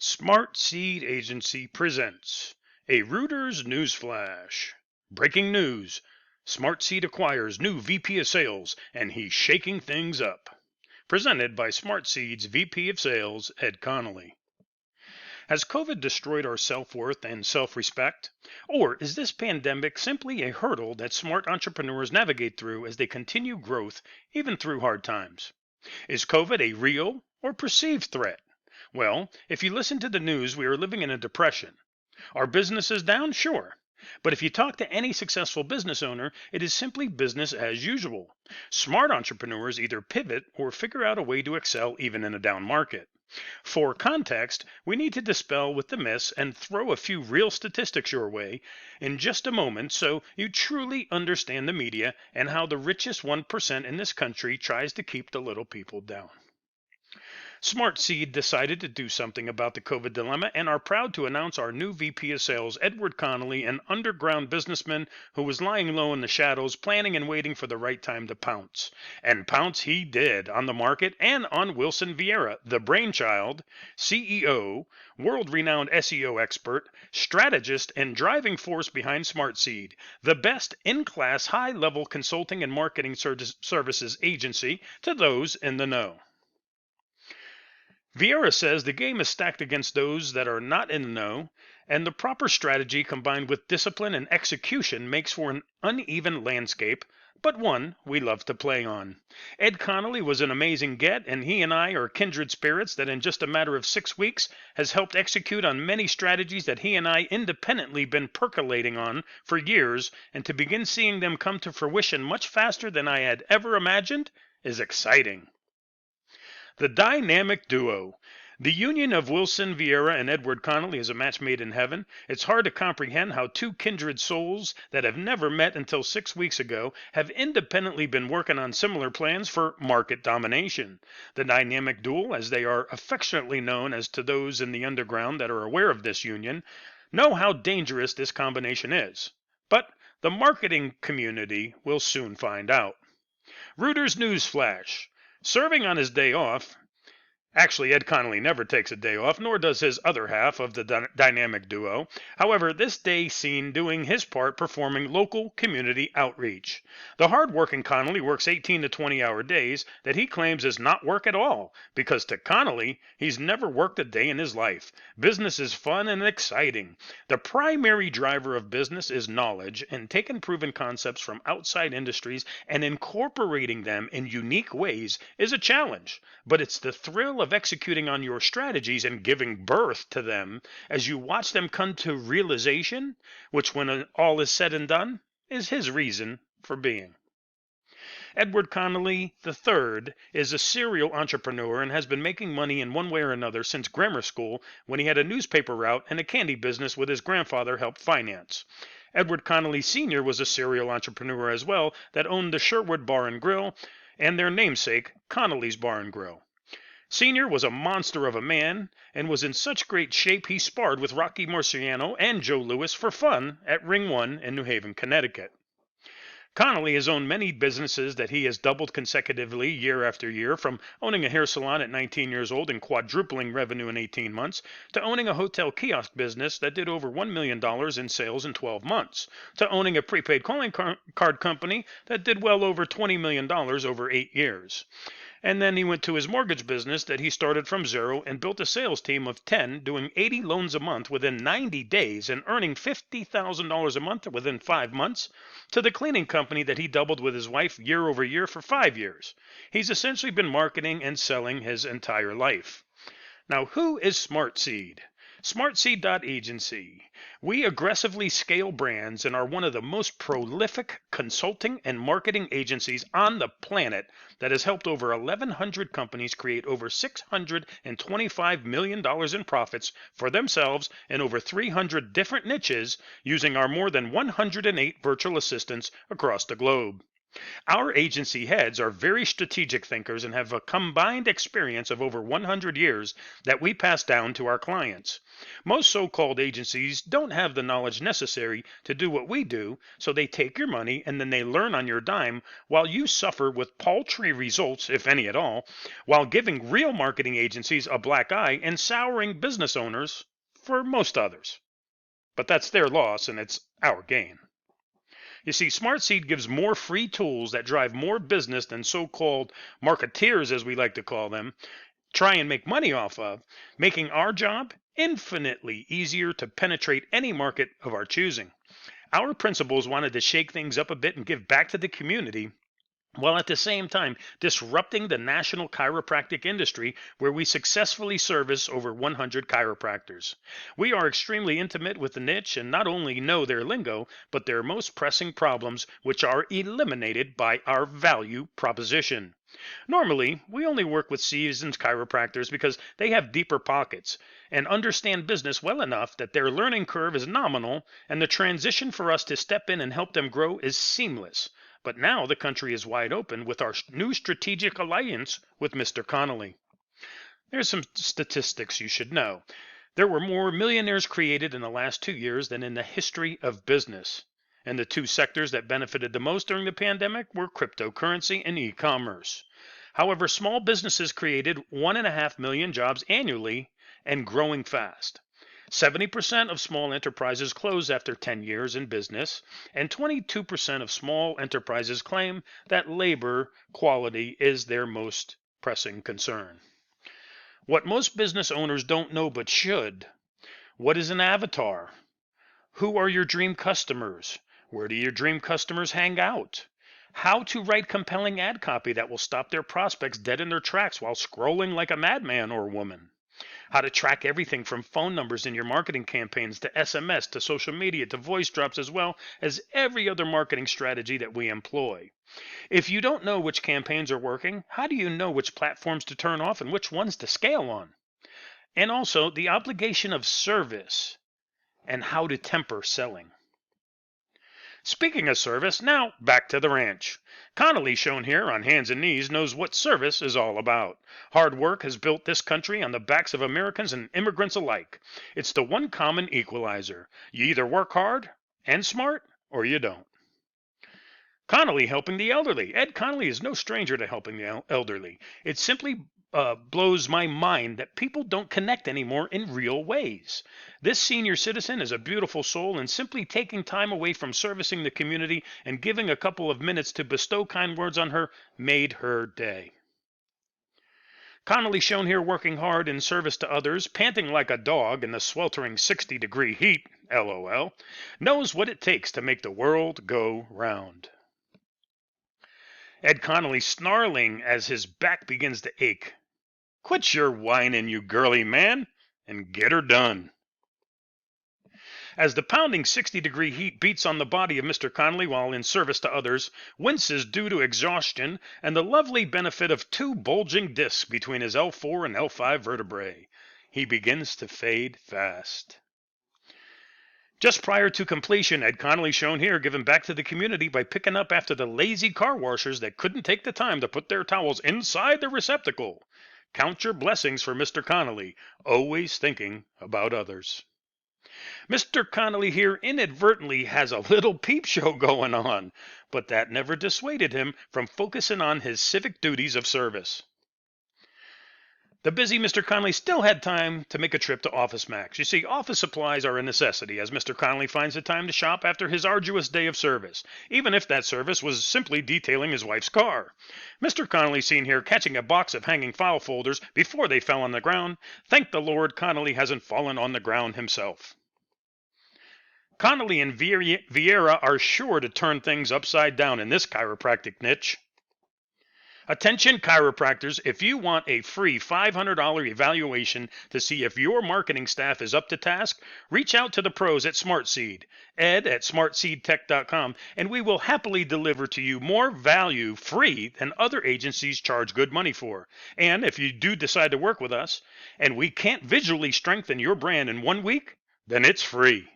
Smart Seed Agency presents a Reuters News Flash. Breaking news. Smart Seed acquires new VP of Sales and he's shaking things up. Presented by Smart Seed's VP of Sales, Ed Connolly. Has COVID destroyed our self-worth and self-respect? Or is this pandemic simply a hurdle that smart entrepreneurs navigate through as they continue growth even through hard times? Is COVID a real or perceived threat? Well, if you listen to the news, we are living in a depression. Are businesses down? Sure. But if you talk to any successful business owner, it is simply business as usual. Smart entrepreneurs either pivot or figure out a way to excel even in a down market. For context, we need to dispel with the myths and throw a few real statistics your way in just a moment so you truly understand the media and how the richest 1% in this country tries to keep the little people down. Smart Seed decided to do something about the COVID dilemma and are proud to announce our new VP of Sales, Edward Connolly, an underground businessman who was lying low in the shadows, planning and waiting for the right time to pounce. And pounce he did on the market and on Wilson Vieira, the brainchild, CEO, world-renowned SEO expert, strategist, and driving force behind Smart Seed, the best in-class high-level consulting and marketing services agency to those in the know. Vieira says the game is stacked against those that are not in the know, and the proper strategy combined with discipline and execution makes for an uneven landscape, but one we love to play on. Ed Connolly was an amazing get, and he and I are kindred spirits that in just a matter of 6 weeks has helped execute on many strategies that he and I independently been percolating on for years, and to begin seeing them come to fruition much faster than I had ever imagined is exciting. The dynamic duo. The union of Wilson Vieira and Edward Connolly is a match made in heaven. It's hard to comprehend how two kindred souls that have never met until 6 weeks ago have independently been working on similar plans for market domination. The dynamic duo, as they are affectionately known as to those in the underground that are aware of this union, know how dangerous this combination is. But the marketing community will soon find out. Reuters News Flash. Serving on his day off, actually Ed Connolly never takes a day off, nor does his other half of the dynamic duo. However, this day seen doing his part performing local community outreach. The hard-working Connolly works 18 to 20-hour days that he claims is not work at all, because to Connolly, he's never worked a day in his life. Business is fun and exciting. The primary driver of business is knowledge, and taking proven concepts from outside industries and incorporating them in unique ways is a challenge, but it's the thrill of executing on your strategies and giving birth to them as you watch them come to realization, which when all is said and done, is his reason for being. Edward Connolly III is a serial entrepreneur and has been making money in one way or another since grammar school when he had a newspaper route and a candy business with his grandfather helped finance. Edward Connolly Sr. was a serial entrepreneur as well that owned the Sherwood Bar and Grill and their namesake, Connolly's Bar and Grill. Senior was a monster of a man and was in such great shape he sparred with Rocky Marciano and Joe Louis for fun at Ring 1 in New Haven, Connecticut. Connolly has owned many businesses that he has doubled consecutively year after year, from owning a hair salon at 19 years old and quadrupling revenue in 18 months, to owning a hotel kiosk business that did over $1 million in sales in 12 months, to owning a prepaid calling card company that did well over $20 million over 8 years. And then he went to his mortgage business that he started from zero and built a sales team of 10, doing 80 loans a month within 90 days and earning $50,000 a month within 5 months, to the cleaning company that he doubled with his wife year over year for 5 years. He's essentially been marketing and selling his entire life. Now, who is Smart Seed? SmartSeed.agency. We aggressively scale brands and are one of the most prolific consulting and marketing agencies on the planet that has helped over 1,100 companies create over $625 million in profits for themselves in over 300 different niches using our more than 108 virtual assistants across the globe. Our agency heads are very strategic thinkers and have a combined experience of over 100 years that we pass down to our clients. Most so-called agencies don't have the knowledge necessary to do what we do, so they take your money and then they learn on your dime while you suffer with paltry results, if any at all, while giving real marketing agencies a black eye and souring business owners for most others. But that's their loss and it's our gain. You see, Smartseed gives more free tools that drive more business than so-called marketeers, as we like to call them, try and make money off of, making our job infinitely easier to penetrate any market of our choosing. Our principals wanted to shake things up a bit and give back to the community, while at the same time disrupting the national chiropractic industry where we successfully service over 100 chiropractors. We are extremely intimate with the niche and not only know their lingo, but their most pressing problems, which are eliminated by our value proposition. Normally, we only work with seasoned chiropractors because they have deeper pockets and understand business well enough that their learning curve is nominal and the transition for us to step in and help them grow is seamless. But now the country is wide open with our new strategic alliance with Mr. Connolly. There's some statistics you should know. There were more millionaires created in the last 2 years than in the history of business. And the two sectors that benefited the most during the pandemic were cryptocurrency and e-commerce. However, small businesses created 1.5 million jobs annually and growing fast. 70% of small enterprises close after 10 years in business, and 22% of small enterprises claim that labor quality is their most pressing concern. What most business owners don't know but should: what is an avatar? Who are your dream customers? Where do your dream customers hang out? How to write compelling ad copy that will stop their prospects dead in their tracks while scrolling like a madman or woman. How to track everything from phone numbers in your marketing campaigns to SMS to social media to voice drops, as well as every other marketing strategy that we employ. If you don't know which campaigns are working, how do you know which platforms to turn off and which ones to scale on? And also the obligation of service and how to temper selling. Speaking of service, now back to the ranch. Connolly, shown here on hands and knees, knows what service is all about. Hard work has built this country on the backs of Americans and immigrants alike. It's the one common equalizer. You either work hard and smart, or you don't. Connolly helping the elderly. Ed Connolly is no stranger to helping the elderly. It simply blows my mind that people don't connect anymore in real ways. This senior citizen is a beautiful soul, and simply taking time away from servicing the community and giving a couple of minutes to bestow kind words on her made her day. Connolly, shown here working hard in service to others, panting like a dog in the sweltering 60-degree heat, LOL, knows what it takes to make the world go round. Ed Connolly snarling as his back begins to ache. Quit your whining, you girly man, and get her done. As the pounding 60-degree heat beats on the body of Mr. Connolly while in service to others, winces due to exhaustion and the lovely benefit of 2 bulging discs between his L4 and L5 vertebrae, he begins to fade fast. Just prior to completion, Ed Connolly, shown here, giving back to the community by picking up after the lazy car washers that couldn't take the time to put their towels inside the receptacle. Count your blessings for Mr. Connolly, always thinking about others. Mr. Connolly here inadvertently has a little peep show going on, but that never dissuaded him from focusing on his civic duties of service. The busy Mr. Connolly still had time to make a trip to Office Max. You see, office supplies are a necessity as Mr. Connolly finds the time to shop after his arduous day of service, even if that service was simply detailing his wife's car. Mr. Connolly, seen here catching a box of hanging file folders before they fell on the ground. Thank the Lord Connolly hasn't fallen on the ground himself. Connolly and Vieira are sure to turn things upside down in this chiropractic niche. Attention chiropractors, if you want a free $500 evaluation to see if your marketing staff is up to task, reach out to the pros at Smartseed, ed at smartseedtech.com, and we will happily deliver to you more value free than other agencies charge good money for. And if you do decide to work with us, and we can't visually strengthen your brand in 1 week, then it's free.